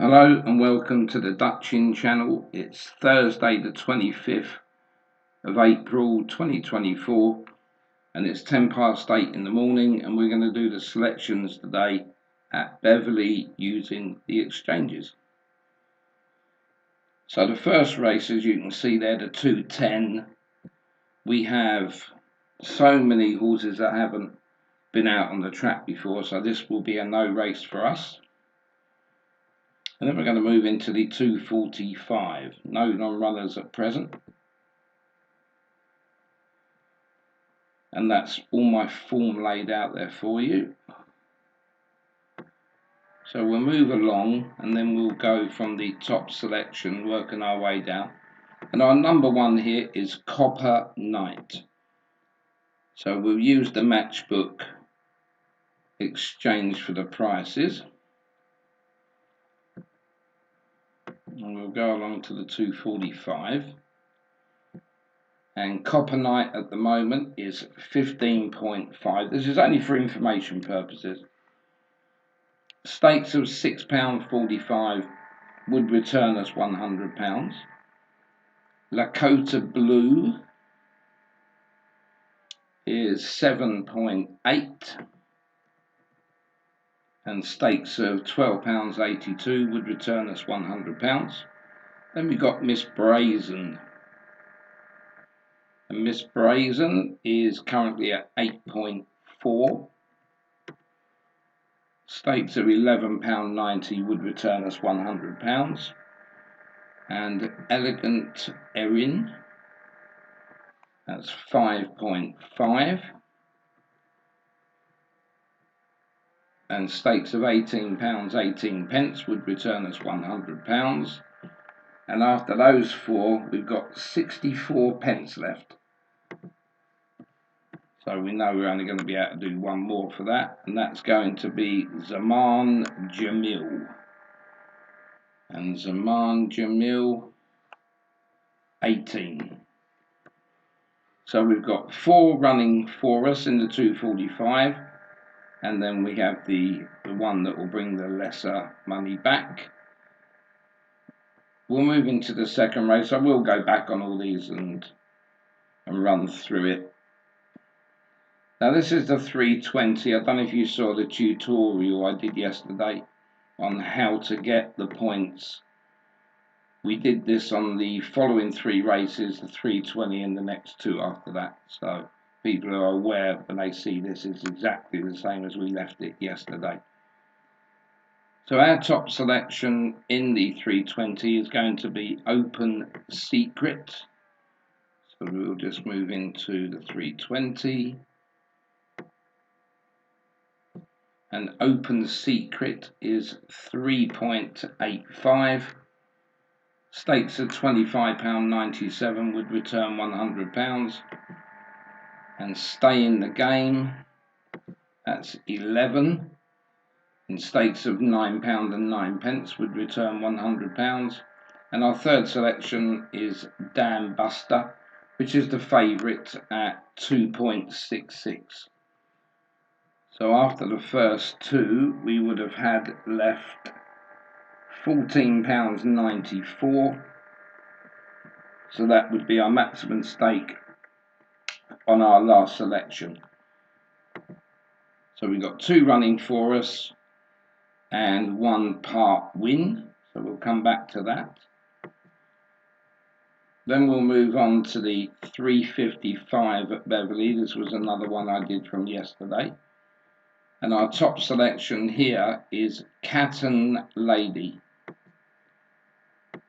Hello and welcome to the Dutchin channel. It's Thursday the 25th of April 2024 and it's 10 past 8 in the morning, and we're going to do the selections today at Beverley using the exchanges. So the first race, as you can see there, the 210. We have so many horses that haven't been out on the track before, so this will be a no race for us. And then we're going to move into the 245. No non-runners at present. And that's all my form laid out there for you. So we'll move along and then we'll go from the top selection, working our way down. And our number one here is Copper Knight. So we'll use the matchbook exchange for the prices. And we'll go along to the 245. And Copper Knight at the moment is 15.5. This is only for information purposes. Stakes of £6.45 would return us £100. Lakota Blue is 7.8, and stakes of £12.82 would return us £100. Then we've got Miss Brazen, and Miss Brazen is currently at 8.4. Stakes of £11.90 would return us £100. And Elegant Erin, that's 5.5. And stakes of £18.18 would return us £100. And after those four, we've got 64 pence left. So we know we're only going to be able to do one more for that, and that's going to be Zaman Jamil. And Zaman Jamil, 18. So we've got four running for us in the 245, and then we have the one that will bring the lesser money back. We'll move into the second race. I will go back on all these and run through it. Now this is the 320. I don't know if you saw the tutorial I did yesterday on how to get the points. We did this on the following three races, the 320 and the next two after that. So people are aware when they see this is exactly the same as we left it yesterday. So our top selection in the 320 is going to be Open Secret. So we'll just move into the 320. And Open Secret is 3.85. Stakes of £25.97 would return £100. And Stay in the Game, that's 11. In stakes of £9.09 would return £100. And our third selection is Dam Buster, which is the favourite at 2.66. So after the first two, we would have had left £14.94. So that would be our maximum stake on our last selection. So we've got two running for us and one part win, so we'll come back to that. Then we'll move on to the 355 at Beverley. This was another one I did from yesterday, and our top selection here is Caton Lady. So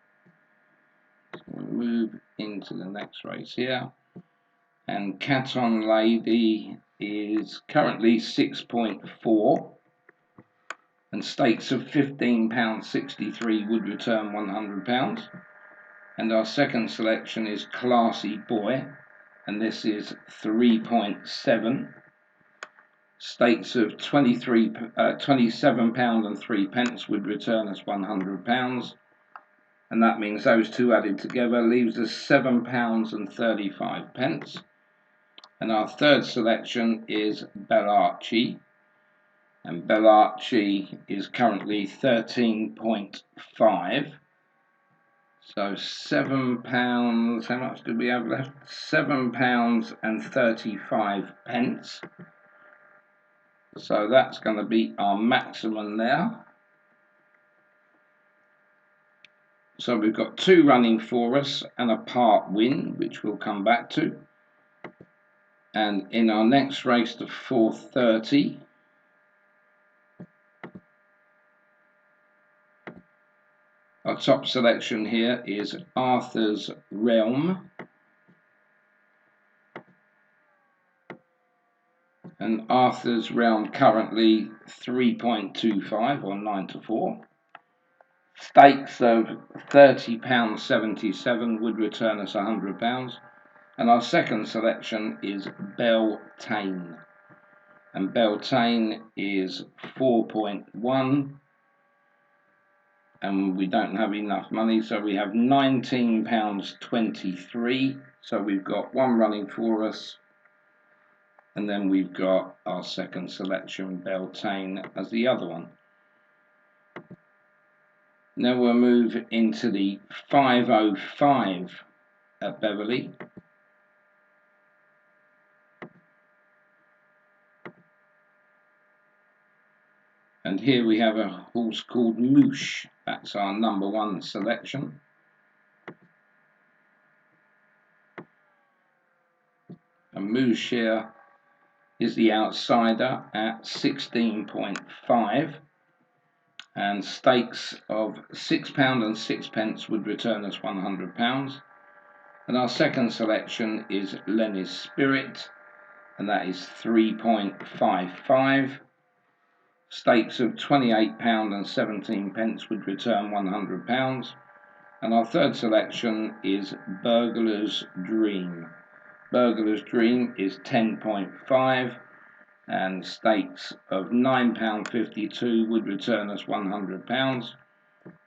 we'll move into the next race here, and Caton Lady is currently 6.4. and stakes of £15.63 would return £100. And our second selection is Classy Boy, and this is 3.7. Stakes of £27.03 would return us £100. And that means those two added together leaves us £7.35. And our third selection is Bellacci, And Bellarchi is currently 13.5. So £7, how much do we have left? £7.35. So that's going to be our maximum there. So we've got 2 running for us and a part win, which we'll come back to. And in our next race to 4:30, our top selection here is Arthur's Realm. And Arthur's Realm currently 3.25 or 9 to 4. Stakes of £30.77 would return us £100. And our second selection is Beltane. And Beltane is 4.1. And we don't have enough money, so we have £19.23. So we've got 1 running for us. And then we've got our second selection, Beltane, as the other one. Now we'll move into the 5:05 at Beverley. And here we have a horse called Moosh. That's our number 1 selection. And Moosh here is the outsider at 16.5. And stakes of £6.06 would return us £100. And our second selection is Lenny's Spirit, and that is 3.55. Stakes of £28.17 would return £100. And our third selection is Burglar's Dream. Burglar's Dream is 10.5. And stakes of £9.52 would return us £100,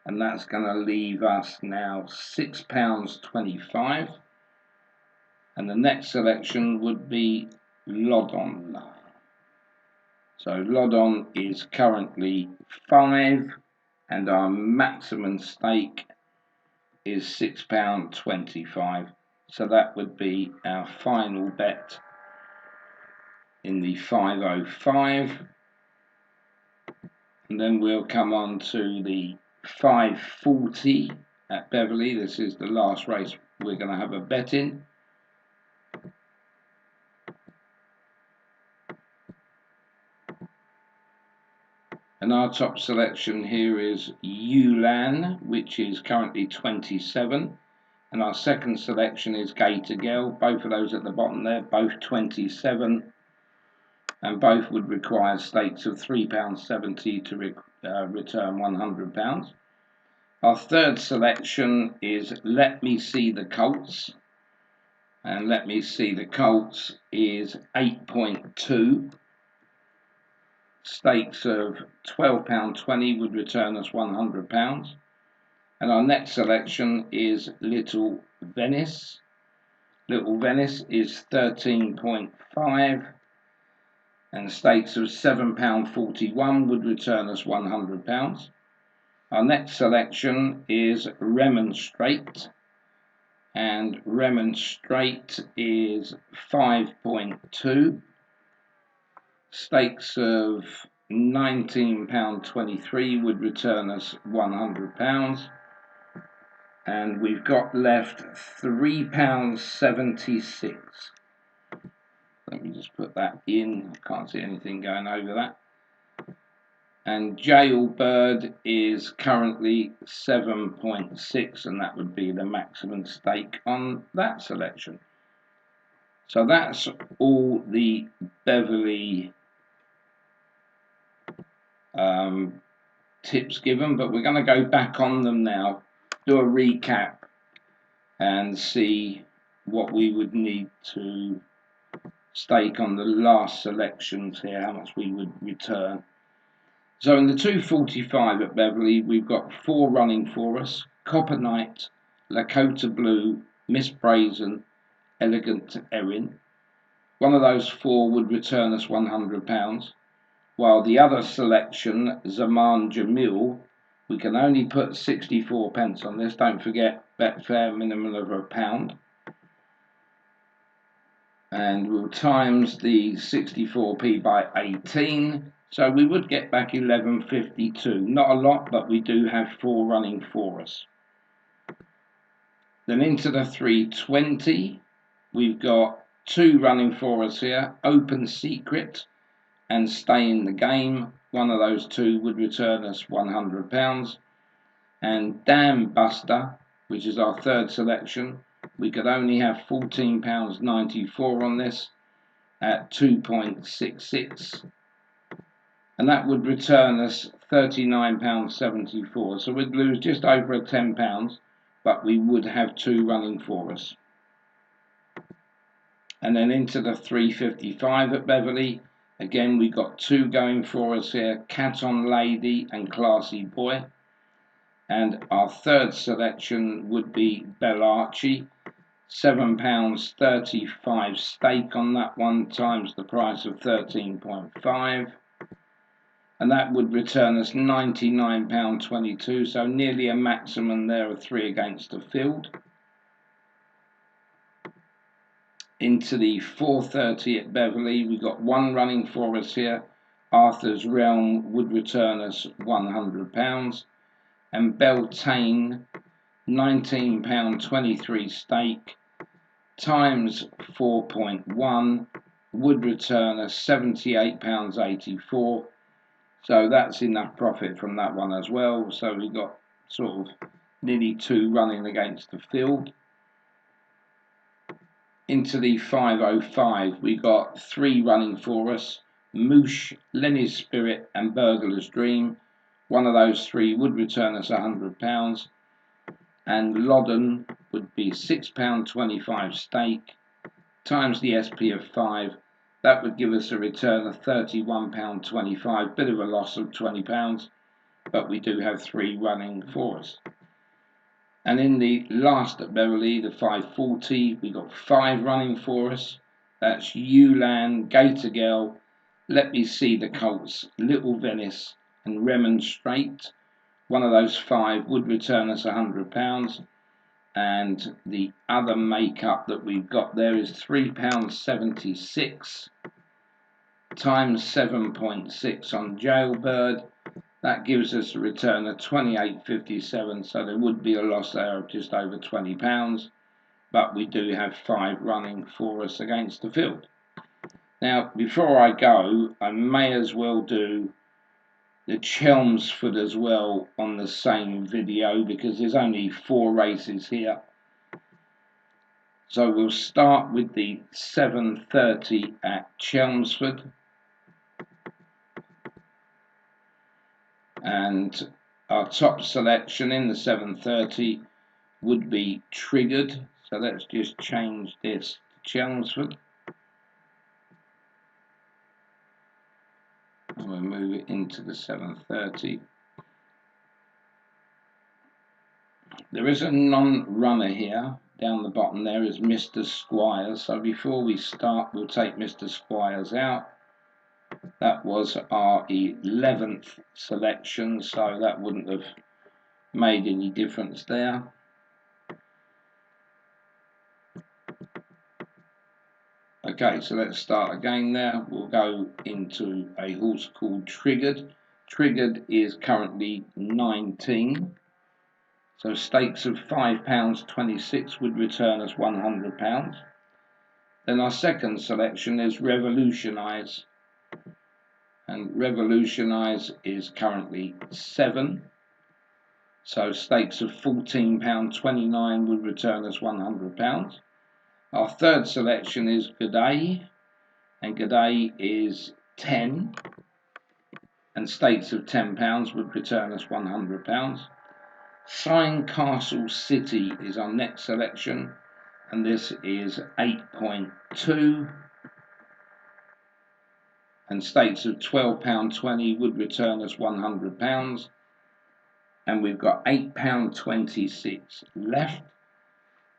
and that's going to leave us now £6.25. And the next selection would be Lodon. So Lodon is currently 5, and our maximum stake is £6.25. So that would be our final bet in the 5:05, and then we'll come on to the 5:40 at Beverley. This is the last race we're going to have a bet in. And our top selection here is Yulan, which is currently 27. And our second selection is Gator Girl. Both of those at the bottom there, both 27. And both would require stakes of £3.70 to return £100. Our third selection is Let Me See the Colts. And Let Me See the Colts is 8.2. Stakes of £12.20 would return us £100. And our next selection is Little Venice. Little Venice is 13.5. And stakes of £7.41 would return us £100. Our next selection is Remonstrate, and Remonstrate is 5.2. Stakes of £19.23 would return us £100. And we've got left £3.76. Let me just put that in. I can't see anything going over that. And Jailbird is currently 7.6, and that would be the maximum stake on that selection. So that's all the Beverley tips given, but we're going to go back on them now, do a recap, and see what we would need to stake on the last selections here, how much we would return. So in the 2:45 at Beverley, we've got 4 running for us: Copper Knight, Lakota Blue, Miss Brazen, Elegant Erin. One of those 4 would return us £100. while the other selection, Zaman Jamil, we can only put 64 pence on this. Don't forget, Betfair minimum of £1. And we'll times the 64p by 18, so we would get back 11.52. Not a lot, but we do have 4 running for us. Then into the 320, we've got 2 running for us here, Open Secret and Stay in the Game. One of those 2 would return us £100. And Dam Buster, which is our 3rd selection, we could only have £14.94 on this at 2.66, and that would return us £39.74. So we'd lose just over £10, but we would have 2 running for us. And then into the 355 at Beverley, again we got 2 going for us here, Cat on Lady and Classy Boy. And our 3rd selection would be Bellarchi, £7.35 stake on that one, times the price of 13.5, and that would return us £99.22, so nearly a maximum there of 3 against the field. Into the 430 at Beverley, we got 1 running for us here, Arthur's Realm would return us £100, and Beltane, £19.23 stake times 4.1 would return us £78.84. So that's enough profit from that one as well. So we got sort of nearly 2 running against the field. Into the 505, we got 3 running for us, Moosh, Lenny's Spirit and Burglar's Dream. One of those 3 would return us £100, and Loddon would be £6.25 stake times the SP of 5. That would give us a return of £31.25, bit of a loss of £20, but we do have 3 running for us. And in the last at Beverley, the 540, we got 5 running for us. That's Ulan, Gator Girl, Let Me See the Colts, Little Venice and Remonstrate. One of those 5 would return us £100, and the other makeup that we've got there is £3.76 times 7.6 on Jailbird. That gives us a return of £28.57, so there would be a loss there of just over £20, but we do have 5 running for us against the field. Now, before I go, I may as well do the Chelmsford as well on the same video, because there's only 4 races here. So we'll start with the 7:30 at Chelmsford, and our top selection in the 7:30 would be Triggered. So let's just change this to Chelmsford, and we'll move it into the 7:30. There is a non-runner here. Down the bottom there is Mr. Squires. So before we start, we'll take Mr. Squires out. That was our 11th selection, so that wouldn't have made any difference there. Okay, so let's start again there. We'll go into a horse called Triggered. Triggered is currently 19. So stakes of £5.26 would return us £100. Then our second selection is Revolutionise. And Revolutionise is currently 7. So stakes of £14.29 would return us £100. Our third selection is G'day, and G'day is 10, and stakes of £10 would return us £100. Sign Castle City is our next selection, and this is 8.2, and stakes of £12.20 would return us £100, and we've got £8.26 left.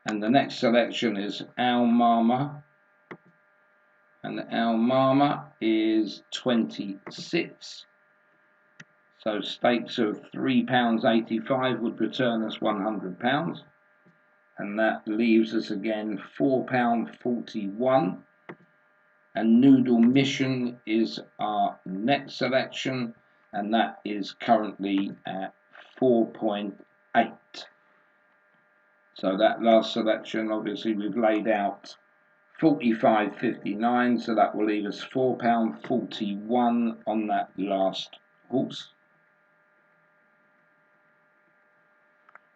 And the next selection is Al Mama, and our Mama is 26. So stakes of £3.85 would return us £100, and that leaves us again £4.41. And Noodle Mission is our next selection, and that is currently at 4.8. So that last selection, obviously we've laid out 45.59, so that will leave us £4.41 on that last horse.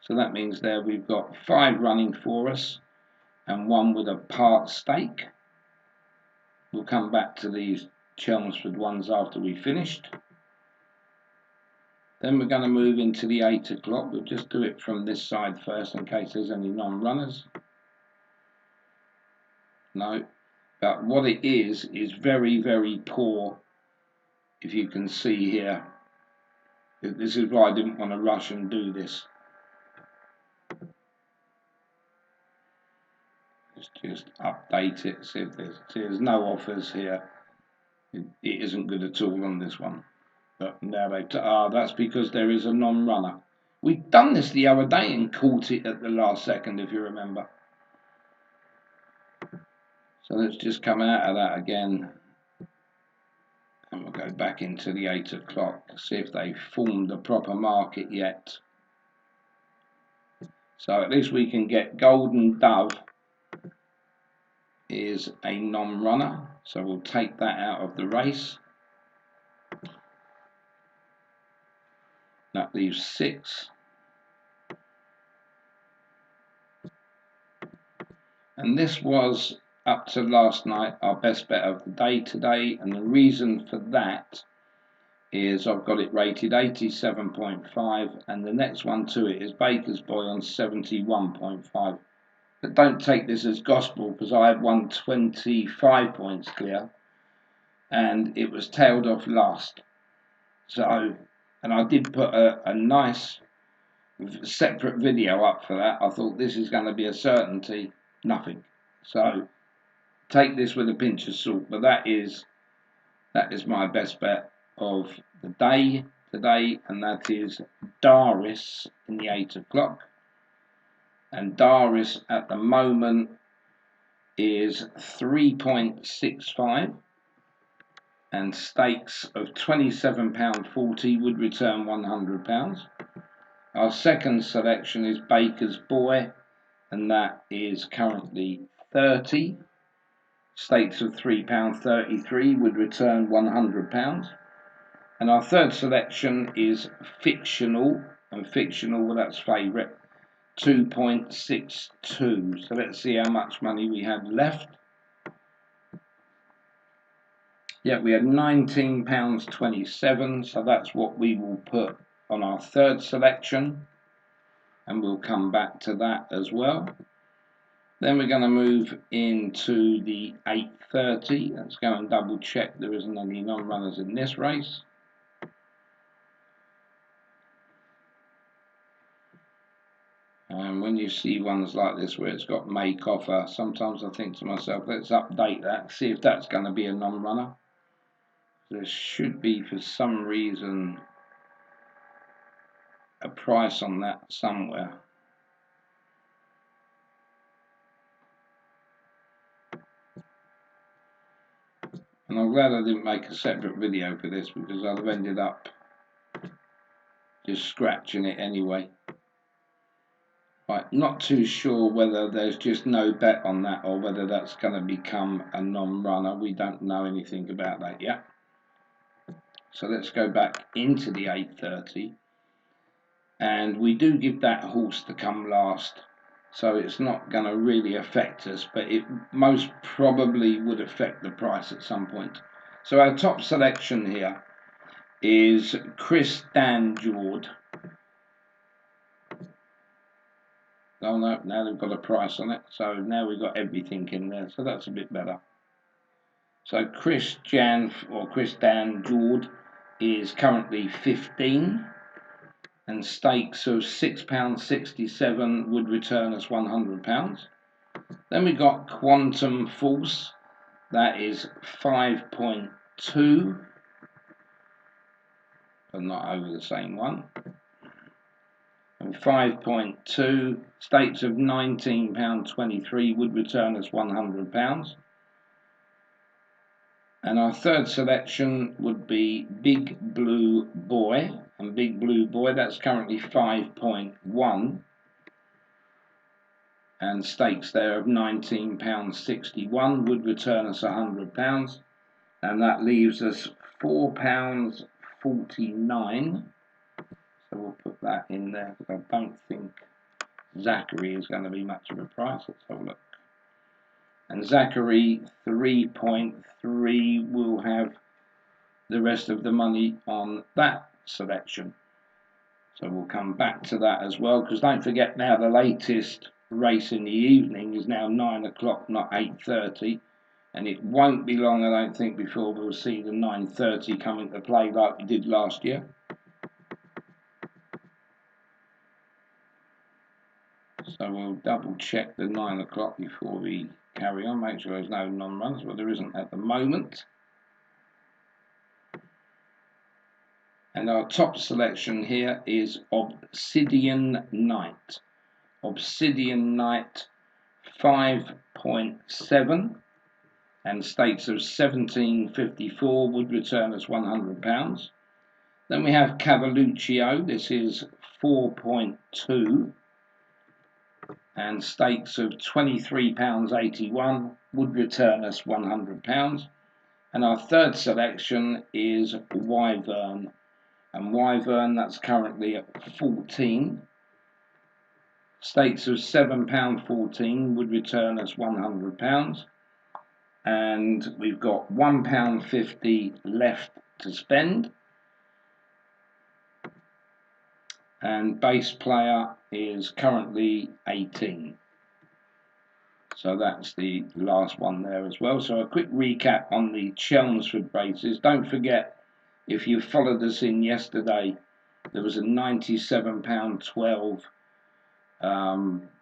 So that means there we've got 5 running for us and 1 with a part stake. We'll come back to these Chelmsford ones after we've finished. Then we're going to move into the 8 o'clock. We'll just do it from this side first in case there's any non-runners. No, but what it is very, very poor. If you can see here, this is why I didn't want to rush and do this. Just update it, see if there's no offers here. It isn't good at all on this one. But now that's because there is a non-runner. We've done this the other day and caught it at the last second, if you remember. So let's just come out of that again. And we'll go back into the 8 o'clock, see if they've formed a proper market yet. So at least we can get Golden Dove is a non-runner, so we'll take that out of the race. That leaves 6. And this was, up to last night, our best bet of the day today, and the reason for that is I've got it rated 87.5, and the next one to it is Baker's Boy on 71.5. But don't take this as gospel, because I had 125 points clear and it was tailed off last. So, and I did put a nice separate video up for that. I thought this is going to be a certainty. Nothing. So take this with a pinch of salt, but that is my best bet of the day today, and that is Daris in the 8 o'clock. And Daris at the moment is 3.65, and stakes of £27.40 would return £100. Our second selection is Baker's Boy, and that is currently 30. Stakes of £3.33 would return £100. And our third selection is Fictional, and Fictional, well, that's favourite, 2.62. So let's see how much money we have left. Yeah, we had £19.27, so that's what we will put on our third selection, and we'll come back to that as well. Then we're going to move into the 8:30. Let's go and double check there isn't any non-runners in this race. And when you see ones like this where it's got make offer, sometimes I think to myself, let's update that, see if that's going to be a non-runner. There should be, for some reason, a price on that somewhere. And I'm glad I didn't make a separate video for this, because I'd have ended up just scratching it anyway. Right, not too sure whether there's just no bet on that or whether that's going to become a non-runner. We don't know anything about that yet. So let's go back into the 8:30, and we do give that horse to come last, so it's not going to really affect us, but it most probably would affect the price at some point. So our top selection here is Chris Dan Jord. Oh no, now they've got a price on it, so now we've got everything in there, so that's a bit better. So Chris Dan Jord is currently 15, and stakes of £6.67 would return us £100. Then we got Quantum Force, That is 5.2, but not over the same one. And 5.2, stakes of £19.23 would return us £100. And our third selection would be Big Blue Boy. And Big Blue Boy, that's currently 5.1. And stakes there of £19.61 would return us £100. And that leaves us £4.49. So we'll put that in there because I don't think Zachary is going to be much of a price. Let's have a look. And Zachary 3.3 will have the rest of the money on that selection. So we'll come back to that as well, because don't forget now the latest race in the evening is now 9 o'clock, not 8:30, and it won't be long, I don't think, before we'll see the 9:30 come into play like we did last year. So we'll double check the 9 o'clock before we carry on, make sure there's no non-runs, but there isn't at the moment. And our top selection here is Obsidian Knight. Obsidian Knight 5.7 and stakes of 17.54 would return us £100. Then we have Cavalluccio, this is 4.2 and stakes of £23.81 would return us £100. And our third selection is Wyvern. And Wyvern, that's currently at 14. Stakes of £7.14 would return us £100. And we've got £1.50 left to spend. And base player is currently 18. So that's the last one there as well. So a quick recap on the Chelmsford races. Don't forget, if you followed us in yesterday, there was a £97.12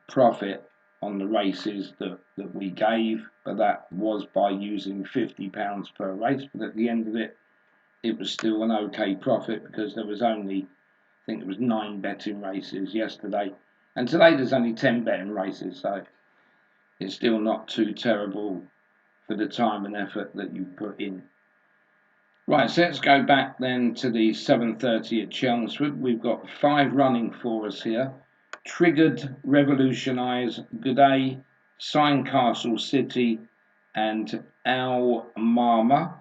profit on the races that we gave, but that was by using £50 per race. But at the end of it, it was still an okay profit because there was only, I think it was 9 betting races yesterday, and today there's only 10 betting races, so it's still not too terrible for the time and effort that you've put in. Right, so let's go back then to the 7:30 at Chelmsford. We've got 5 running for us here. Triggered, Revolutionise, G'day, Castle City, and Al Mama.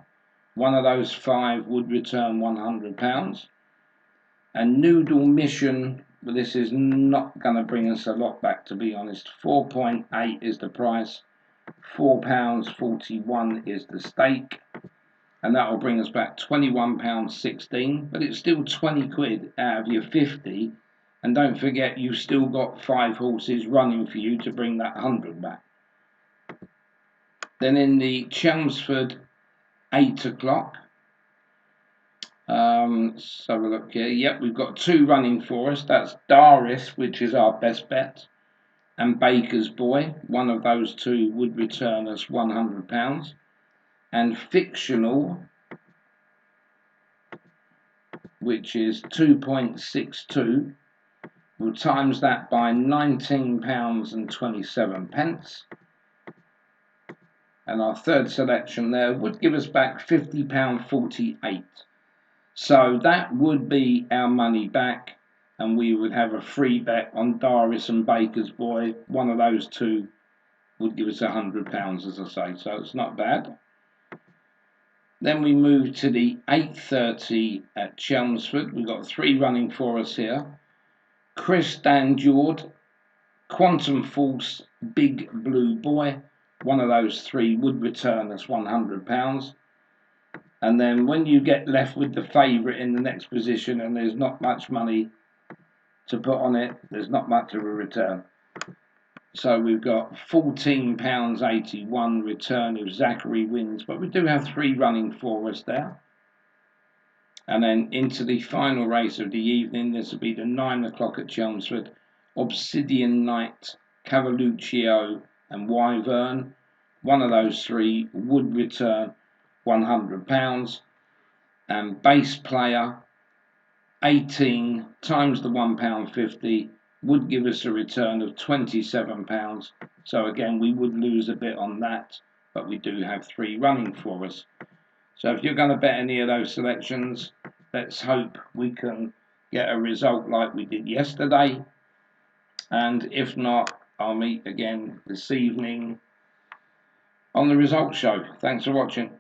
One of those 5 would return £100. And Noodle Mission, but this is not going to bring us a lot back, to be honest. 4.8 is the price, £4.41 is the stake, and that will bring us back £21.16, but it's still 20 quid out of your 50, and don't forget you've still got 5 horses running for you to bring that 100 back. Then in the Chelmsford 8 o'clock, let's have a look here. Yep, we've got 2 running for us. That's Daris, which is our best bet, and Baker's Boy. One of those 2 would return us £100. And Fictional, which is 2.62, we'll times that by £19.27. And our third selection there would give us back £50.48. So that would be our money back, and we would have a free bet on Daris and Baker's Boy. One of those 2 would give us £100, as I say, so it's not bad. Then we move to the 8:30 at Chelmsford. We've got 3 running for us here. Chris Danjord, Quantum Force, Big Blue Boy. One of those 3 would return us £100. And then when you get left with the favourite in the next position and there's not much money to put on it, there's not much of a return. So we've got £14.81 return if Zachary wins, but we do have 3 running for us there. And then into the final race of the evening, this will be the 9 o'clock at Chelmsford. Obsidian Knight, Cavalluccio and Wyvern. one of those three would return £100, and base player 18 times the £1.50 would give us a return of £27. So again, we would lose a bit on that, but we do have three running for us. So if you're going to bet any of those selections, let's hope we can get a result like we did yesterday. And if not, I'll meet again this evening on the results show. Thanks for watching.